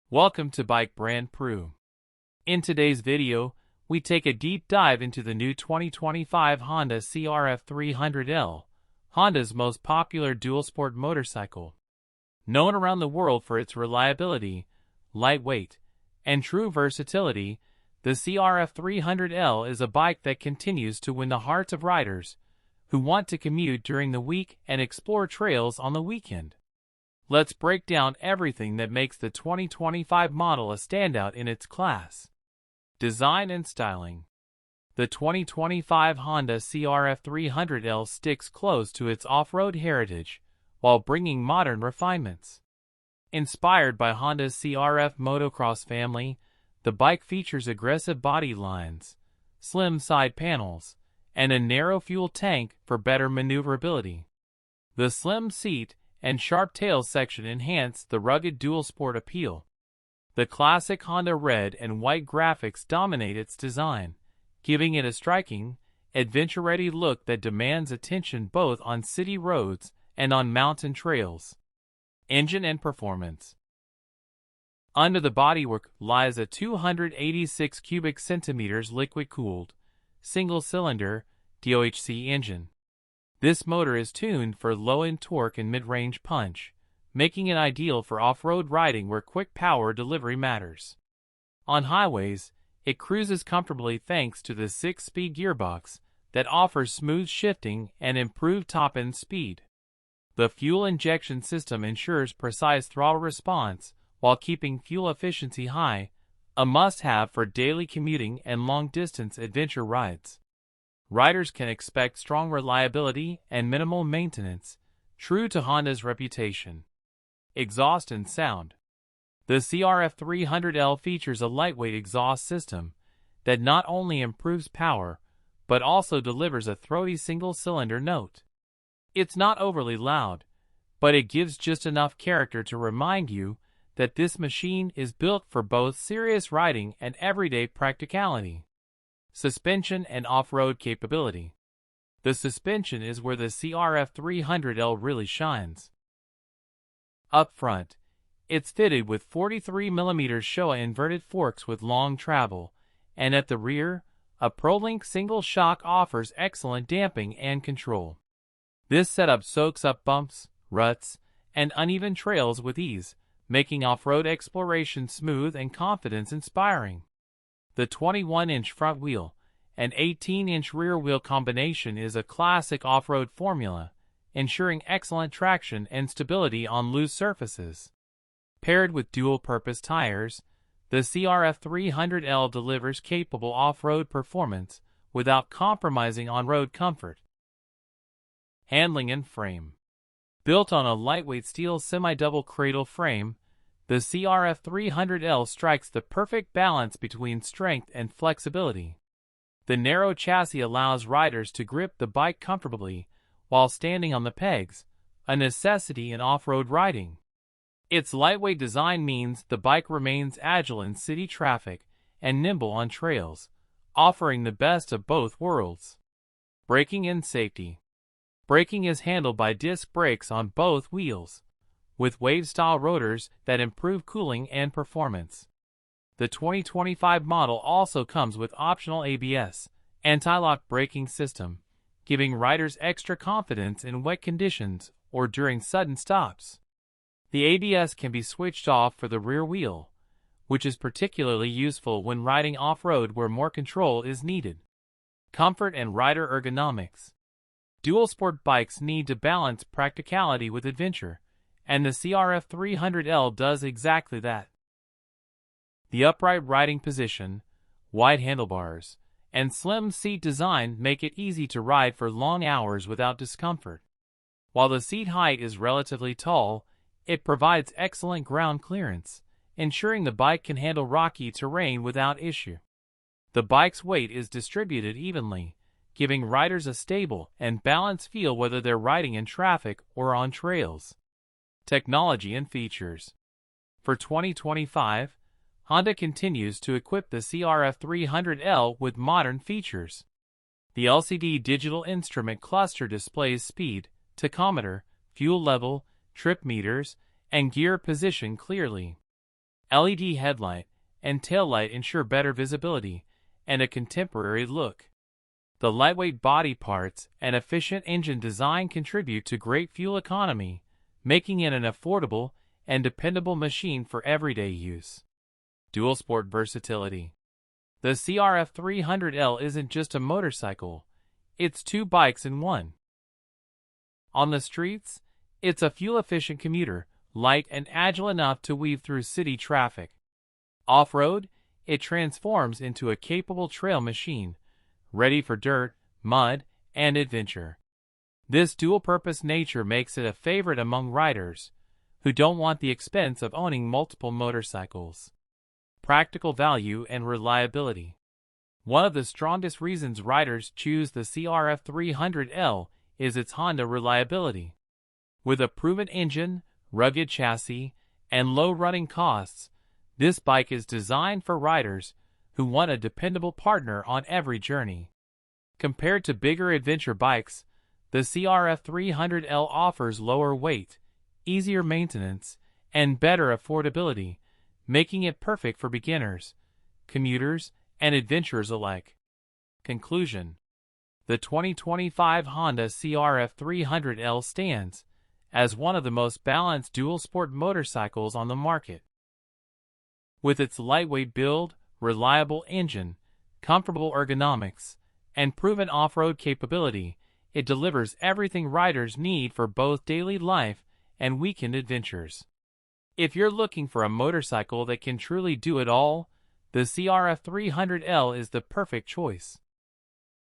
Welcome to Bike Brand Pro. In today's video, we take a deep dive into the new 2025 Honda CRF300L, Honda's most popular dual-sport motorcycle. Known around the world for its reliability, lightweight, and true versatility, the CRF300L is a bike that continues to win the hearts of riders who want to commute during the week and explore trails on the weekend. Let's break down everything that makes the 2025 model a standout in its class. Design and styling. The 2025 Honda CRF300L sticks close to its off-road heritage while bringing modern refinements. Inspired by Honda's CRF motocross family, the bike features aggressive body lines, slim side panels, and a narrow fuel tank for better maneuverability. The slim seat and sharp tail section enhance the rugged dual-sport appeal. The classic Honda red and white graphics dominate its design, giving it a striking, adventure-ready look that demands attention both on city roads and on mountain trails. Engine and performance. Under the bodywork lies a 286 cubic centimeters liquid-cooled, single-cylinder, DOHC engine. This motor is tuned for low-end torque and mid-range punch, making it ideal for off-road riding where quick power delivery matters. On highways, it cruises comfortably thanks to the 6-speed gearbox that offers smooth shifting and improved top-end speed. The fuel injection system ensures precise throttle response while keeping fuel efficiency high, a must-have for daily commuting and long-distance adventure rides. Riders can expect strong reliability and minimal maintenance, true to Honda's reputation. Exhaust and sound. The CRF300L features a lightweight exhaust system that not only improves power, but also delivers a throaty single-cylinder note. It's not overly loud, but it gives just enough character to remind you that this machine is built for both serious riding and everyday practicality. Suspension and off-road capability. The suspension is where the CRF300L really shines. Up front, it's fitted with 43mm Showa inverted forks with long travel, and at the rear, a ProLink single shock offers excellent damping and control. This setup soaks up bumps, ruts, and uneven trails with ease, making off-road exploration smooth and confidence-inspiring. The 21-inch front wheel and 18-inch rear wheel combination is a classic off-road formula, ensuring excellent traction and stability on loose surfaces. Paired with dual-purpose tires, the CRF300L delivers capable off-road performance without compromising on road comfort. Handling and frame. Built on a lightweight steel semi-double cradle frame, the CRF300L strikes the perfect balance between strength and flexibility. The narrow chassis allows riders to grip the bike comfortably while standing on the pegs, a necessity in off-road riding. Its lightweight design means the bike remains agile in city traffic and nimble on trails, offering the best of both worlds. Braking and safety. Braking is handled by disc brakes on both wheels, with wave-style rotors that improve cooling and performance. The 2025 model also comes with optional ABS, anti-lock braking system, giving riders extra confidence in wet conditions or during sudden stops. The ABS can be switched off for the rear wheel, which is particularly useful when riding off-road where more control is needed. Comfort and rider ergonomics. Dual-sport bikes need to balance practicality with adventure, and the CRF300L does exactly that. The upright riding position, wide handlebars, and slim seat design make it easy to ride for long hours without discomfort. While the seat height is relatively tall, it provides excellent ground clearance, ensuring the bike can handle rocky terrain without issue. The bike's weight is distributed evenly, giving riders a stable and balanced feel whether they're riding in traffic or on trails. Technology and features. For 2025, Honda continues to equip the CRF300L with modern features. The LCD digital instrument cluster displays speed, tachometer, fuel level, trip meters, and gear position clearly. LED headlight and taillight ensure better visibility and a contemporary look. The lightweight body parts and efficient engine design contribute to great fuel economy, making it an affordable and dependable machine for everyday use. Dual sport versatility. The CRF300L isn't just a motorcycle, it's two bikes in one. On the streets, it's a fuel-efficient commuter, light and agile enough to weave through city traffic. Off-road, it transforms into a capable trail machine, ready for dirt, mud, and adventure. This dual-purpose nature makes it a favorite among riders who don't want the expense of owning multiple motorcycles. Practical value and reliability. One of the strongest reasons riders choose the CRF300L is its Honda reliability. With a proven engine, rugged chassis, and low running costs, this bike is designed for riders who want a dependable partner on every journey. Compared to bigger adventure bikes, the CRF300L offers lower weight, easier maintenance, and better affordability, making it perfect for beginners, commuters, and adventurers alike. Conclusion. The 2025 Honda CRF300L stands as one of the most balanced dual-sport motorcycles on the market. With its lightweight build, reliable engine, comfortable ergonomics, and proven off-road capability, it delivers everything riders need for both daily life and weekend adventures. If you're looking for a motorcycle that can truly do it all, the CRF300L is the perfect choice.